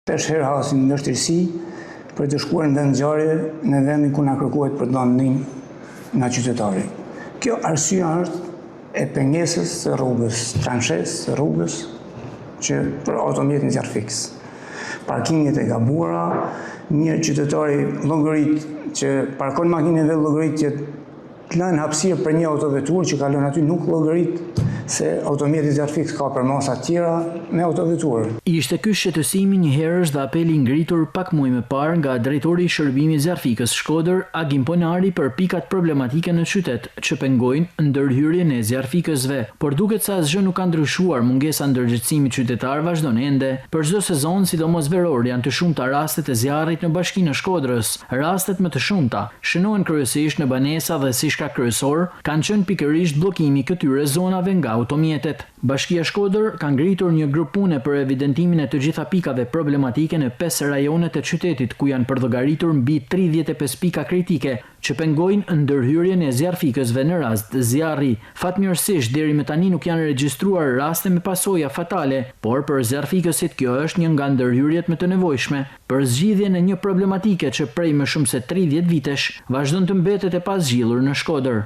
5 herë hasim në vështirësi për të shkuar në vendngjarje në vendin ku na kërkohet për të dhënë ndihmë nga qytetari. Kjo arsye është e pengesës së rrugës, transhes së rrugës që për automjetin zjarr fiks. Parkinget e gabuara, një qytetari llogarit që parkon makinën dhe llogarit që të lënë hapësirë për një autovetur që kalon aty nuk llogarit se automjeti zjarr fiks ka për masa të tjera me autovetur. Ishte ky shqetësimi një herësh dhe apeli ngritur pak muaj më parë nga drejtori i shërbimit zjarfikës Shkodër, Agim Ponari, për pikat problematike në qytet që pengojnë ndërhyrjen e zjarfikësve. Por duket se asgjë nuk ka ndryshuar, mungesa ndërgjegjësimit qytetar vazhdon ende. Për çdo sezon, sidomos veror, janë të shumta rastet e zjarrit në bashkinë e Shkodrës. Rastet më të shumta shënohen kryesisht në banesa dhe si shkak kryesor kanë qenë pikërisht bllokimi këtyre zonave nga automjetet. Bashkia Shkodër ka ngritur një grup pune për evidentimin e të gjitha pikave problematike në 5 rajonet e qytetit, ku janë përllogaritur mbi 35 pika kritike që pengojnë ndërhyrjen e zjarfikësve në rast zjarri. Fatmirësisht deri më tani nuk janë regjistruar raste me pasoja fatale, por për zjarfikësit kjo është një nga ndërhyrjet më të nevojshme për zgjidhjen e një problematike që prej më shumë se 30 vitesh vazhdon të mbetet e pazgjidhur në Shkodër.